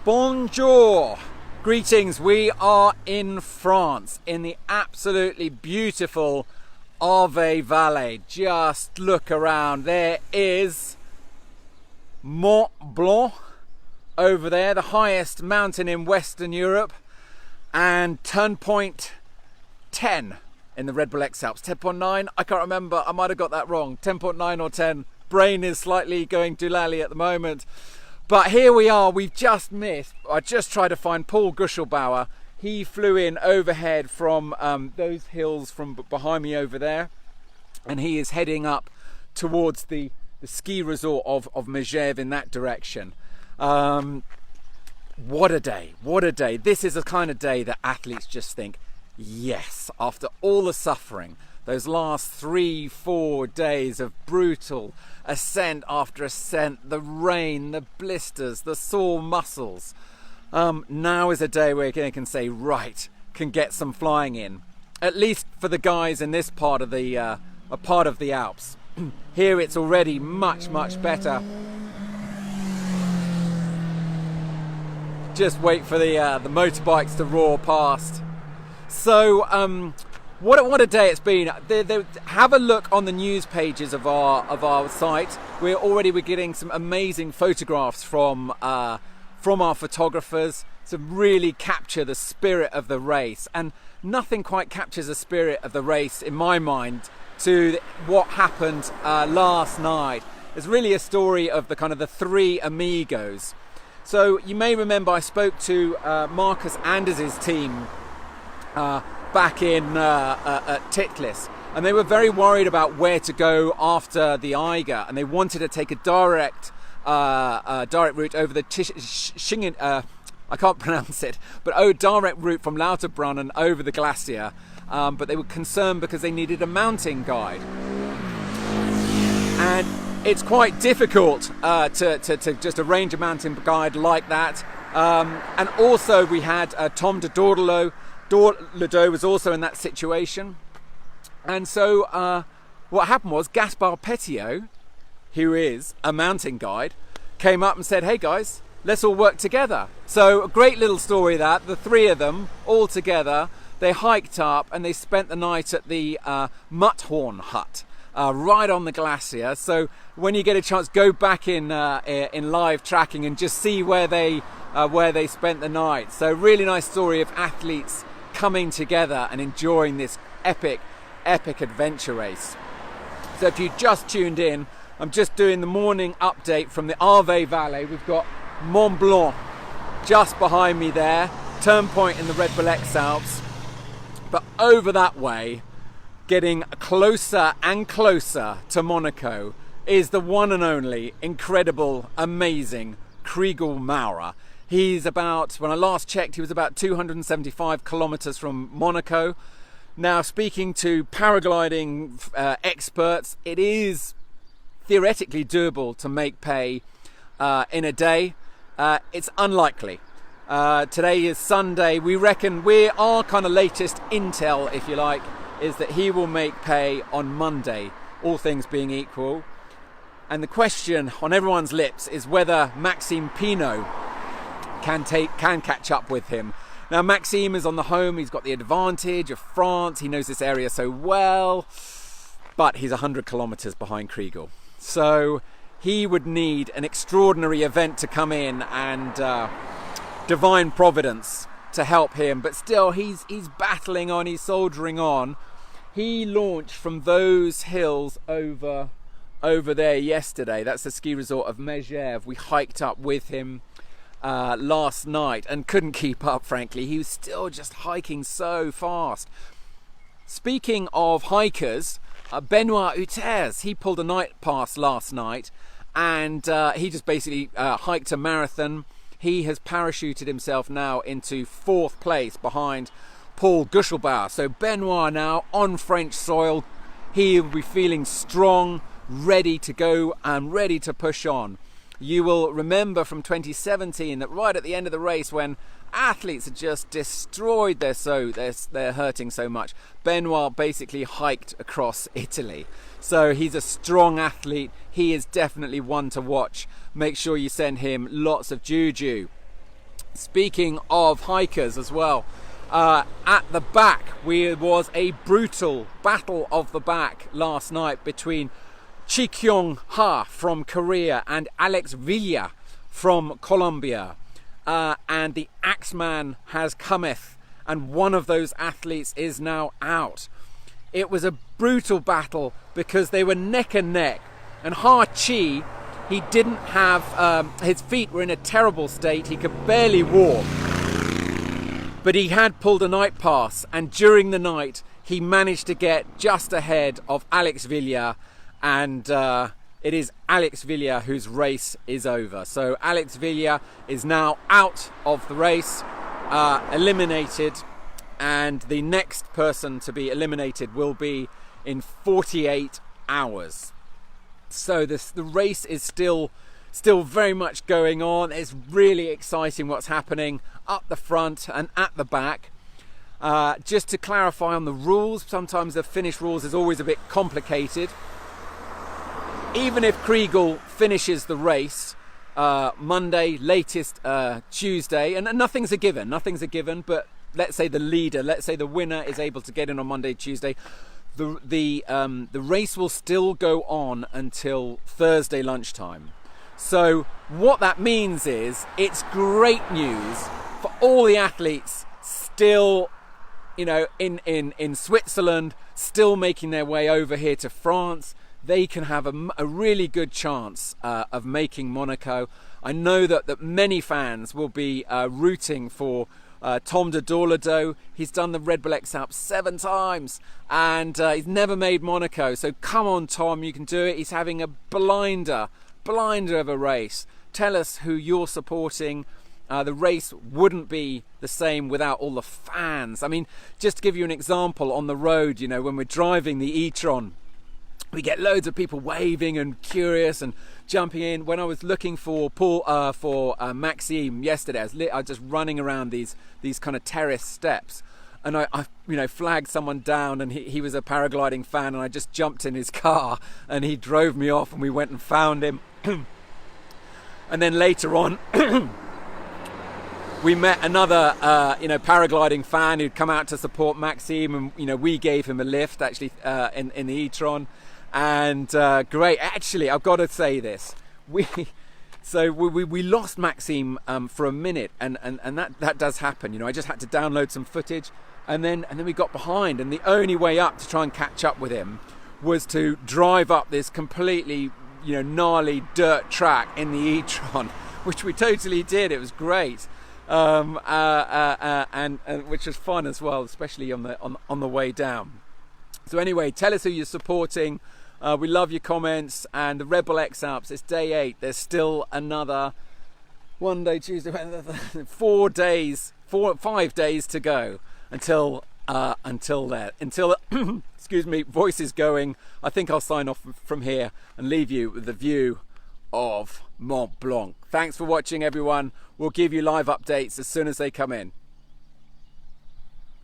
Bonjour! Greetings, we are in France, in the absolutely beautiful Arve Valley. Just look around, there is Mont Blanc over there, the highest mountain in Western Europe, and turn point 10 in the Red Bull X-Alps. 10.9, I can't remember, I might have got that wrong, 10.9 or 10. Brain is slightly going doolally at the moment. But here we are, we've just missed, I just tried to find Paul Chrigel. He flew in overhead from those hills from behind me over there, and he is heading up towards the ski resort of Megève in that direction. What a day, what a day. This is the kind of day that athletes just think, yes, after all the suffering, those last 3-4 days of brutal ascent after ascent, the rain, the blisters, the sore muscles. Now is a day where you can say, right, can get some flying in. At least for the guys in this part of the Alps. Here it's already much, much better. Just wait for the motorbikes to roar past. So, what a day it's been. Have a look on the news pages of our site. We're getting some amazing photographs from our photographers to really capture the spirit of the race, and nothing quite captures the spirit of the race in my mind to what happened last night. It's really a story of the three amigos. So you may remember I spoke to Marcus Anders' team back in at Titlis, and they were very worried about where to go after the Eiger, and they wanted to take a direct route over the I can't pronounce it, but direct route from Lauterbrunnen and over the glacier, but they were concerned because they needed a mountain guide, and it's quite difficult to just arrange a mountain guide like that. And also we had Tom de Dorledo was also in that situation. And so what happened was Gaspard Petiot, who is a mountain guide, came up and said, hey guys, let's all work together. So a great little story that, the three of them all together, they hiked up and they spent the night at the Mutthorn hut. Right on the glacier. So when you get a chance, go back in live tracking and just see where they spent the night. So really nice story of athletes coming together and enjoying this epic adventure race. So if you just tuned in, I'm just doing the morning update from the Arve Valley. We've got Mont Blanc just behind me there, turn point in the Red Bull X-Alps, but over that way, getting closer and closer to Monaco, is the one and only incredible, amazing Chrigel Maurer. He's about, when I last checked, he was about 275 kilometers from Monaco. Now, speaking to paragliding experts, it is theoretically doable to make pay in a day. It's unlikely. Today is Sunday. We reckon our kind of latest intel, if you like, is that he will make pay on Monday, all things being equal. And the question on everyone's lips is whether Maxime Pinot can catch up with him. Now Maxime is on the home, he's got the advantage of France, he knows this area so well, but he's 100 kilometers behind Chrigel. So he would need an extraordinary event to come in and divine providence to help him, but still he's battling on, he's soldiering on. He launched from those hills over there yesterday. That's the ski resort of Megève. We hiked up with him last night and couldn't keep up, frankly. He was still just hiking so fast. Speaking of hikers, Benoit Hutez, he pulled a night pass last night, and he just basically hiked a marathon. He has parachuted himself now into 4th place behind Paul Chrigel. So Benoit now on French soil. He will be feeling strong, ready to go and ready to push on. You will remember from 2017 that right at the end of the race, when athletes had just destroyed they're hurting so much, Benoit basically hiked across Italy. So he's a strong athlete. He is definitely one to watch. Make sure you send him lots of juju. Speaking of hikers as well, at the back was a brutal battle of the back last night between Chi Ha from Korea and Alex Villa from Colombia, and the Axeman has cometh, and one of those athletes is now out. It was a brutal battle because they were neck and neck, and Ha Chi, he didn't have, his feet were in a terrible state, he could barely walk, but he had pulled a night pass, and during the night he managed to get just ahead of Alex Villa, and it is Alex Villa whose race is over. So Alex Villa is now out of the race, eliminated, and the next person to be eliminated will be in 48 hours. So the race is still very much going on. It's really exciting what's happening up the front and at the back. Just to clarify on the rules, sometimes the finish rules is always a bit complicated. Even if Chrigel finishes the race Monday, latest Tuesday, and nothing's a given, but let's say the winner is able to get in on Monday, Tuesday, the race will still go on until Thursday lunchtime. So what that means is it's great news for all the athletes still, in Switzerland, still making their way over here to France. They can have a really good chance of making Monaco. I know that many fans will be rooting for Tom de Dorlado. He's done the Red Bull X-Alps 7 times and he's never made Monaco. So come on, Tom, you can do it. He's having a blinder of a race. Tell us who you're supporting. The race wouldn't be the same without all the fans. I mean, just to give you an example, on the road, when we're driving the e-tron, we get loads of people waving and curious and jumping in. When I was looking for Maxime yesterday, I was just running around these kind of terrace steps, and I flagged someone down, and he was a paragliding fan, and I just jumped in his car, and he drove me off, and we went and found him. And then later on, we met another paragliding fan who'd come out to support Maxime, and we gave him a lift actually in the e-tron. And great, actually, I've got to say this. We lost Maxime for a minute, and that does happen. I just had to download some footage, and then we got behind, and the only way up to try and catch up with him was to drive up this completely gnarly dirt track in the e-tron, which we totally did. It was great, and which was fun as well, especially on the way down. So anyway, tell us who you're supporting. We love your comments. And the Red Bull X-Alps, it's day 8. There's still another Monday, Tuesday, 5 days to go until excuse me, voice is going. I think I'll sign off from here and leave you with the view of Mont Blanc. Thanks for watching, everyone. We'll give you live updates as soon as they come in.